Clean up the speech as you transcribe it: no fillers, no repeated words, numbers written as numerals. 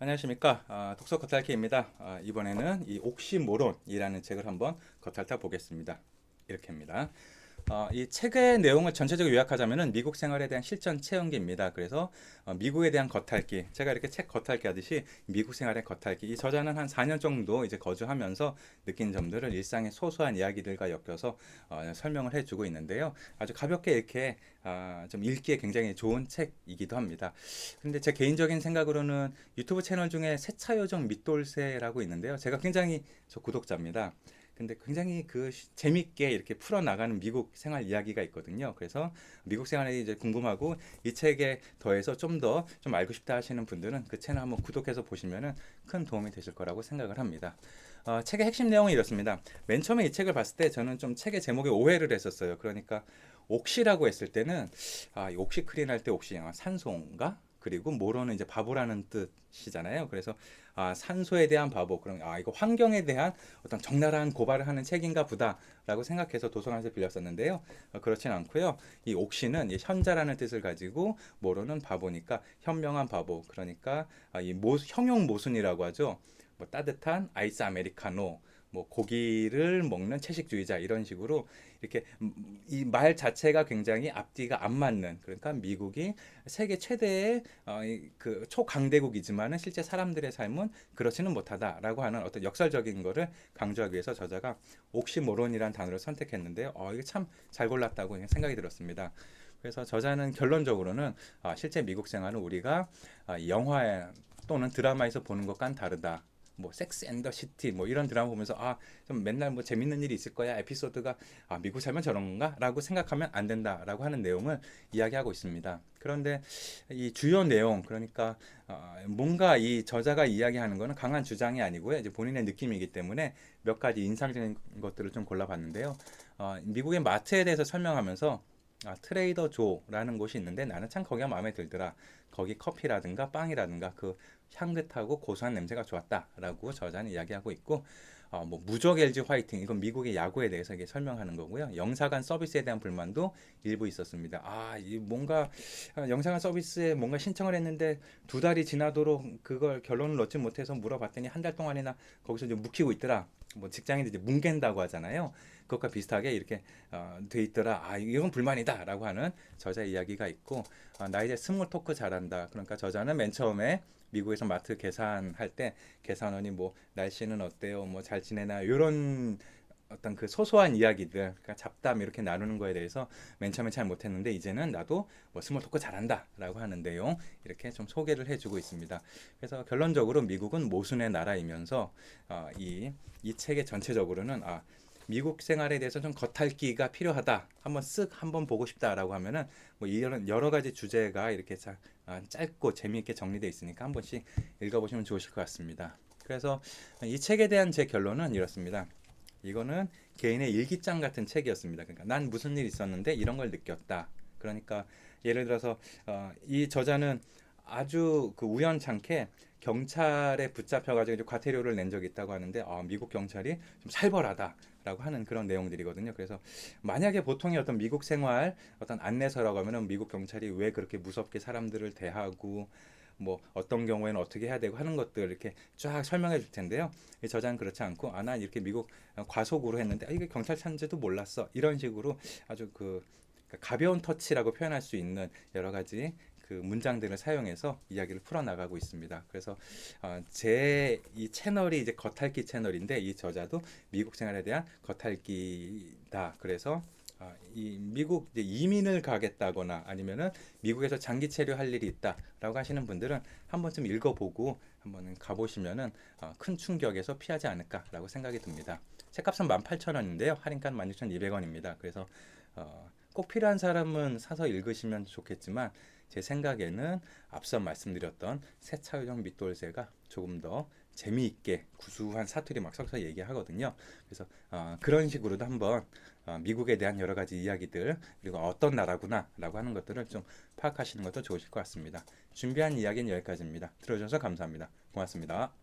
안녕하십니까. 독서 겉핥기입니다. 이번에는 이 옥시모론이라는 책을 한번 겉핥아 보겠습니다. 이렇게입니다. 이 책의 내용을 전체적으로 요약하자면은 미국 생활에 대한 실전 체험기입니다. 그래서 미국에 대한 겉핥기, 제가 이렇게 책 겉핥기 하듯이 미국 생활의 겉핥기. 이 저자는 한 4년 정도 이제 거주하면서 느낀 점들을 일상의 소소한 이야기들과 엮여서 설명을 해주고 있는데요. 아주 가볍게 이렇게 좀 읽기에 굉장히 좋은 책이기도 합니다. 근데 제 개인적인 생각으로는 유튜브 채널 중에 세차요정 밑돌쇠라고 있는데요. 제가 굉장히 저 구독자입니다. 근데 굉장히 재밌게 이렇게 풀어나가는 미국 생활 이야기가 있거든요. 그래서 미국 생활이 이제 궁금하고 이 책에 더해서 좀 더 좀 알고 싶다 하시는 분들은 그 채널 한번 구독해서 보시면은 큰 도움이 되실 거라고 생각을 합니다. 책의 핵심 내용은 이렇습니다. 맨 처음에 이 책을 봤을 때 저는 좀 책의 제목에 오해를 했었어요. 그러니까 옥시라고 했을 때는 이 옥시크린 할 때 옥시 산소인가? 그리고 모로는 이제 바보라는 뜻이잖아요. 그래서 산소에 대한 바보, 그럼 이거 환경에 대한 어떤 적나라한 고발을 하는 책인가 보다라고 생각해서 도서관에서 빌렸었는데요. 그렇진 않고요. 이 옥시는 이 현자라는 뜻을 가지고 모로는 바보니까 현명한 바보, 그러니까 형용 모순이라고 하죠. 뭐 따뜻한 아이스 아메리카노, 뭐 고기를 먹는 채식주의자 이런 식으로 이렇게 이 말 자체가 굉장히 앞뒤가 안 맞는, 그러니까 미국이 세계 최대의 그 초강대국이지만은 실제 사람들의 삶은 그렇지는 못하다라고 하는 어떤 역설적인 거를 강조하기 위해서 저자가 옥시모론이라는 단어를 선택했는데요. 이게 참 잘 골랐다고 생각이 들었습니다. 그래서 저자는 결론적으로는 실제 미국 생활은 우리가 영화 또는 드라마에서 보는 것과는 다르다. 뭐 섹스 앤 더 시티 뭐 이런 드라마 보면서 좀 맨날 뭐 재밌는 일이 있을 거야, 에피소드가 미국 살면 저런 건가라고 생각하면 안 된다라고 하는 내용을 이야기하고 있습니다. 그런데 이 주요 내용, 그러니까 뭔가 이 저자가 이야기하는 거는 강한 주장이 아니고요, 이제 본인의 느낌이기 때문에 몇 가지 인상적인 것들을 좀 골라봤는데요. 미국의 마트에 대해서 설명하면서 트레이더 조라는 곳이 있는데 나는 참 거기가 마음에 들더라. 거기 커피라든가 빵이라든가 그 향긋하고 고소한 냄새가 좋았다라고 저자는 이야기하고 있고, 뭐 무적 LG 화이팅, 이건 미국의 야구에 대해서 이게 설명하는 거고요. 영사관 서비스에 대한 불만도 일부 있었습니다. 이 뭔가 영사관 서비스에 뭔가 신청을 했는데 두 달이 지나도록 그걸 결론을 얻지 못해서 물어봤더니 한 달 동안이나 거기서 이제 묵히고 있더라. 뭐 직장인들 이제 뭉갠다고 하잖아요. 그것과 비슷하게 이렇게 돼 있더라. 이건 불만이다라고 하는 저자의 이야기가 있고, 나 이제 스몰 토크 잘한다. 그러니까 저자는 맨 처음에 미국에서 마트 계산할 때 계산원이 뭐 날씨는 어때요? 뭐 잘 지내나? 이런 어떤 그 소소한 이야기들, 그러니까 잡담 이렇게 나누는 거에 대해서 맨 처음에 잘 못했는데 이제는 나도 뭐 스몰 토크 잘한다라고 하는 내용 이렇게 좀 소개를 해주고 있습니다. 그래서 결론적으로 미국은 모순의 나라이면서 이 책의 전체적으로는 미국 생활에 대해서 좀 겉핥기가 필요하다. 한번 보고 싶다라고 하면은 뭐 이런 여러 가지 주제가 이렇게 짧고 재미있게 정리되어 있으니까 한 번씩 읽어보시면 좋으실 것 같습니다. 그래서 이 책에 대한 제 결론은 이렇습니다. 이거는 개인의 일기장 같은 책이었습니다. 그러니까 난 무슨 일 있었는데 이런 걸 느꼈다. 그러니까 예를 들어서 이 저자는 아주 그 우연찮게 경찰에 붙잡혀가지고 이제 과태료를 낸 적이 있다고 하는데 미국 경찰이 좀 살벌하다라고 하는 그런 내용들이거든요. 그래서 만약에 보통의 어떤 미국 생활 어떤 안내서라고 하면은 미국 경찰이 왜 그렇게 무섭게 사람들을 대하고 뭐 어떤 경우에는 어떻게 해야 되고 하는 것들 이렇게 쫙 설명해 줄 텐데요. 이 저자는 그렇지 않고 난 이렇게 미국 과속으로 했는데 이게 경찰 차인지도 몰랐어. 이런 식으로 아주 가벼운 터치라고 표현할 수 있는 여러 가지 그 문장들을 사용해서 이야기를 풀어나가고 있습니다. 그래서 제 이 채널이 이제 겉핥기 채널인데 이 저자도 미국 생활에 대한 겉핥기다. 그래서 이 미국 이제 이민을 가겠다거나 아니면은 미국에서 장기 체류할 일이 있다라고 하시는 분들은 한 번쯤 읽어보고 한번 가보시면은 큰 충격에서 피하지 않을까라고 생각이 듭니다. 책값은 18,000원인데요. 할인가는 16,200원입니다. 그래서 꼭 필요한 사람은 사서 읽으시면 좋겠지만 제 생각에는 앞서 말씀드렸던 세차요정 밑돌쇠가 조금 더 재미있게 구수한 사투리 막 섞어서 얘기하거든요. 그래서 그런 식으로도 한번 미국에 대한 여러 가지 이야기들, 그리고 어떤 나라구나 라고 하는 것들을 좀 파악하시는 것도 좋으실 것 같습니다. 준비한 이야기는 여기까지입니다. 들어주셔서 감사합니다. 고맙습니다.